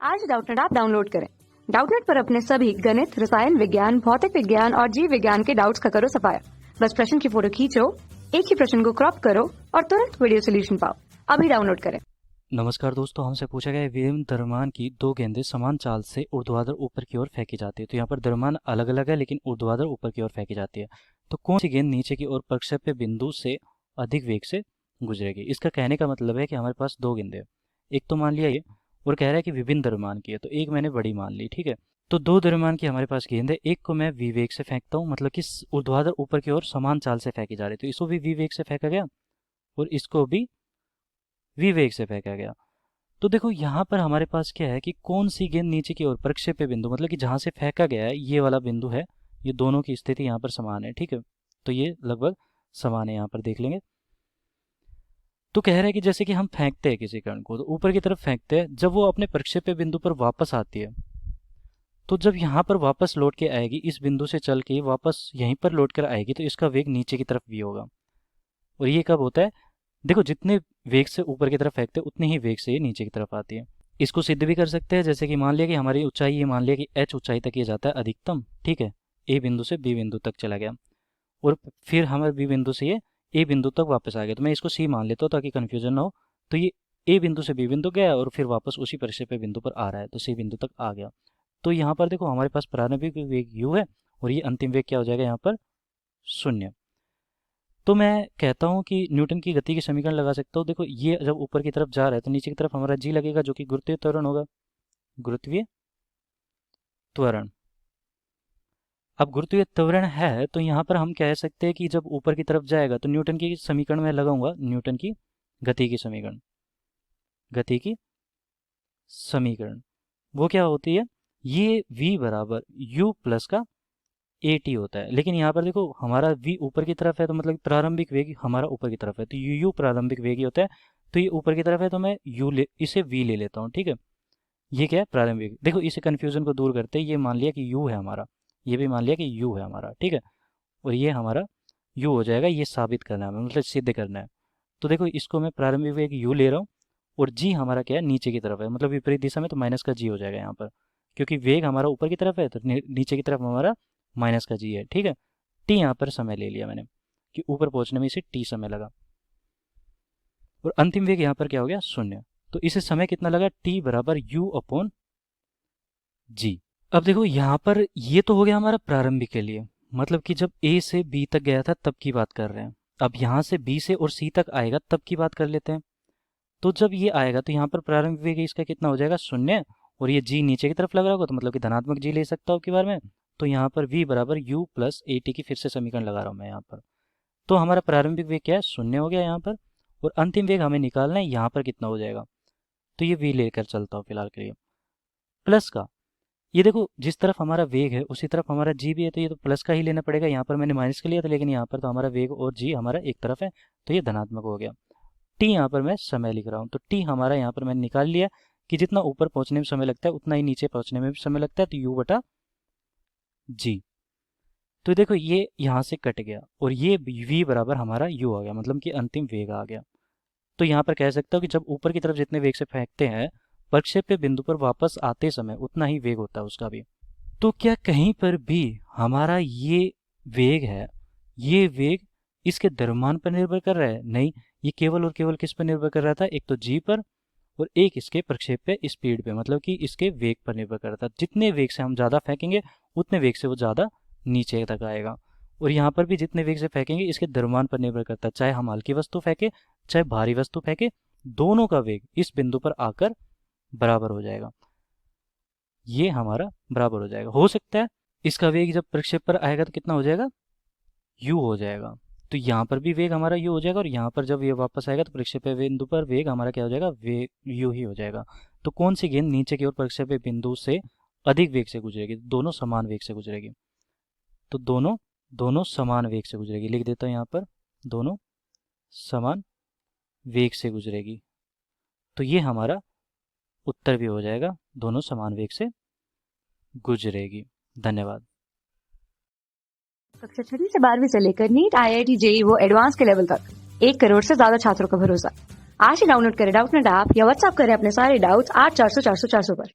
आज Doubtnut app download करें। Doubtnut पर अपने सभी गणित, रसायन विज्ञान, भौतिक विज्ञान और जीव विज्ञान के डाउट्स का करो सफाया। बस प्रश्न की फोटो खींचो, एक ही प्रश्न को क्रॉप करो और तुरंत वीडियो सोल्यूशन पाओ। अभी डाउनलोड करें। नमस्कार दोस्तों, हमसे पूछा गया है विभिन्न द्रव्यमान की दो गेंदें समान चाल से ऊर्ध्वाधर ऊपर की ओर फेंकी जाती है। तो यहाँ पर द्रव्यमान अलग अलग है लेकिन ऊर्ध्वाधर ऊपर की ओर फेंकी जाती है। तो कौन सी गेंद नीचे की ओर प्रक्षेप्य बिंदु से अधिक वेग से गुजरेगी? इसका कहने का मतलब है कि हमारे पास दो गेंदें हैं, एक तो मान लिया ये, और कह रहा है कि विभिन्न द्रव्यमान की है, तो एक मैंने बड़ी मान ली, ठीक है। तो दो द्रव्यमान की हमारे पास गेंद है, एक को मैं विवेग से फेंकता हूँ, मतलब कि ऊर्ध्वाधर ऊपर की ओर समान चाल से फेंकी जा रही है, तो इसको भी विवेग से फेंका गया और इसको भी विवेग से फेंका गया। तो देखो यहाँ पर हमारे पास क्या है कि कौन सी गेंद नीचे की ओर प्रक्षेप्य बिंदु, मतलब कि जहां से फेंका गया है ये वाला बिंदु है, ये दोनों की स्थिति यहाँ पर समान है, ठीक है। तो ये लगभग समान है, यहाँ पर देख लेंगे। तो कह रहा है कि जैसे कि हम फेंकते हैं किसी कण को, तो ऊपर की तरफ फेंकते हैं, जब वो अपने प्रक्षेप्य बिंदु पर वापस आती है, तो जब यहाँ पर वापस लौट के आएगी, इस बिंदु से चल के वापस यहीं पर लौट कर आएगी, तो इसका वेग नीचे की तरफ भी होगा। और ये कब होता है? देखो, जितने वेग से ऊपर की तरफ फेंकते हैं उतने ही वेग से ये नीचे की तरफ आती है। इसको सिद्ध भी कर सकते हैं, जैसे कि मान लिया कि हमारी ऊंचाई, ये मान लिया कि h ऊंचाई तक ये जाता है अधिकतम, ठीक है। ए बिंदु से बी बिंदु तक चला गया और फिर हमारे बी बिंदु से ये ए बिंदु तक वापस आ गया, तो मैं इसको सी मान लेता हूँ ताकि कन्फ्यूजन ना हो। तो ये ए बिंदु से बी बिंदु गया और फिर वापस उसी प्रक्षेप्य बिंदु पर आ रहा है, तो सी बिंदु तक आ गया। तो यहाँ पर देखो हमारे पास प्रारंभिक वेग u है और ये अंतिम वेग क्या हो जाएगा यहाँ पर? 0। तो मैं कहता हूँ कि न्यूटन की गति की समीकरण लगा सकता हूँ। देखो, ये जब ऊपर की तरफ जा रहा है तो नीचे की तरफ हमारा जी लगेगा, जो कि गुरुत्वीय त्वरण होगा, गुरुत्वीय त्वरण। अब गुरुत्वीय त्वरण है तो यहाँ पर हम कह सकते हैं कि जब ऊपर की तरफ जाएगा तो न्यूटन की समीकरण में लगाऊंगा, न्यूटन की गति की समीकरण, गति की समीकरण वो क्या होती है? ये v बराबर u प्लस का at होता है। लेकिन यहाँ पर देखो हमारा v ऊपर की तरफ है, तो मतलब प्रारंभिक वेग हमारा ऊपर की तरफ है, तो u प्रारंभिक वेग ही होता है। तो ये ऊपर की तरफ है तो मैं इसे v ले लेता हूँ, ठीक है। ये क्या है? प्रारंभिक। देखो, इसे कन्फ्यूजन को दूर करते ये मान लिया कि u है हमारा, ये भी मान लिया कि u है हमारा, ठीक है। और ये हमारा u हो जाएगा, ये साबित करना है, मतलब सिद्ध करना है। तो देखो, इसको मैं प्रारंभिक वेग u ले रहा हूँ और g हमारा क्या है? नीचे की तरफ है, मतलब विपरीत दिशा में, तो माइनस का g हो जाएगा यहाँ पर, क्योंकि वेग हमारा ऊपर की तरफ है तो नीचे की तरफ हमारा माइनस का g है, ठीक है। t यहाँ पर समय ले लिया मैंने कि ऊपर पहुंचने में इसे t समय लगा और अंतिम वेग यहाँ पर क्या हो गया? 0। तो इसे समय कितना लगा? t बराबर u अपॉन g। अब देखो यहाँ पर ये तो हो गया हमारा प्रारंभिक के लिए, मतलब कि जब a से b तक गया था तब की बात कर रहे हैं। अब यहाँ से b से और c तक आएगा तब की बात कर लेते हैं। तो जब ये आएगा तो यहाँ पर प्रारंभिक वेग इसका कितना हो जाएगा? 0। और ये g नीचे की तरफ लग रहा होगा तो मतलब कि धनात्मक g ले सकता हूँ की बार में। तो यहाँ पर v बराबर u प्लस at की फिर से समीकरण लगा रहा हूँ मैं यहाँ पर। तो हमारा प्रारंभिक वेग क्या है? 0 हो गया यहाँ पर, और अंतिम वेग हमें निकालना है, यहाँ पर कितना हो जाएगा? तो ये v लेकर चलता हूँ फिलहाल के लिए, प्लस का। ये देखो, जिस तरफ हमारा वेग है उसी तरफ हमारा जी भी है, तो ये तो प्लस का ही लेना पड़ेगा। यहाँ पर मैंने माइनस का लिया था, लेकिन यहाँ पर तो हमारा वेग और जी हमारा एक तरफ है, तो ये धनात्मक हो गया। टी यहाँ पर मैं समय लिख रहा हूँ, तो टी हमारा यहाँ पर मैंने निकाल लिया कि जितना ऊपर पहुंचने में समय लगता है उतना ही नीचे पहुंचने में भी समय लगता है, तो यू बटा जी। तो देखो ये यहाँ से कट गया और ये v बराबर हमारा u आ गया, मतलब कि अंतिम वेग आ गया। तो यहाँ पर कह सकता हूँ कि जब ऊपर की तरफ जितने वेग से फेंकते हैं, प्रक्षेप्य बिंदु पर वापस आते समय उतना ही वेग होता है उसका भी। तो क्या कहीं पर भी हमारा ये वेग है, ये वेग इसके द्रव्यमान पर निर्भर कर रहा है? नहीं, ये केवल और केवल किस पर निर्भर कर रहा था? एक तो जी पर और एक इसके प्रक्षेप्य स्पीड पे, मतलब कि इसके वेग पर निर्भर कर रहा था। जितने वेग से हम ज़्यादा फेंकेंगे उतने वेग से वो ज़्यादा नीचे तक आएगा। और यहाँ पर भी जितने वेग से फेंकेंगे इसके द्रव्यमान पर निर्भर करता है, चाहे हम हल्की वस्तु फेंके चाहे भारी वस्तु फेंके, दोनों का वेग इस बिंदु पर आकर बराबर हो जाएगा। ये हमारा बराबर हो जाएगा। हो सकता है इसका वेग जब प्रक्षेप पर आएगा तो कितना हो जाएगा? u हो जाएगा। तो यहाँ पर भी वेग हमारा u हो जाएगा और यहाँ पर जब ये वापस आएगा तो प्रक्षेप्य बिंदु पर वेग हमारा क्या हो जाएगा? वेग u ही हो जाएगा। तो कौन सी गेंद नीचे की ओर प्रक्षेप्य बिंदु से अधिक वेग से गुजरेगी? दोनों समान वेग से गुजरेगी। तो दोनों समान वेग से गुजरेगी, लिख देता हूँ यहाँ पर, दोनों समान वेग से गुजरेगी। तो ये हमारा उत्तर भी हो जाएगा, दोनों समान वेग से गुजरेगी। धन्यवाद। कक्षा 6 से 12वीं से लेकर नीट, IIT, JEE वो एडवांस के लेवल तक 1 करोड़ से ज्यादा छात्रों का भरोसा। आज ही डाउनलोड करें डाउटनेट ऐप या व्हाट्सएप करें अपने सारे डाउट्स 8400 400 400 पर।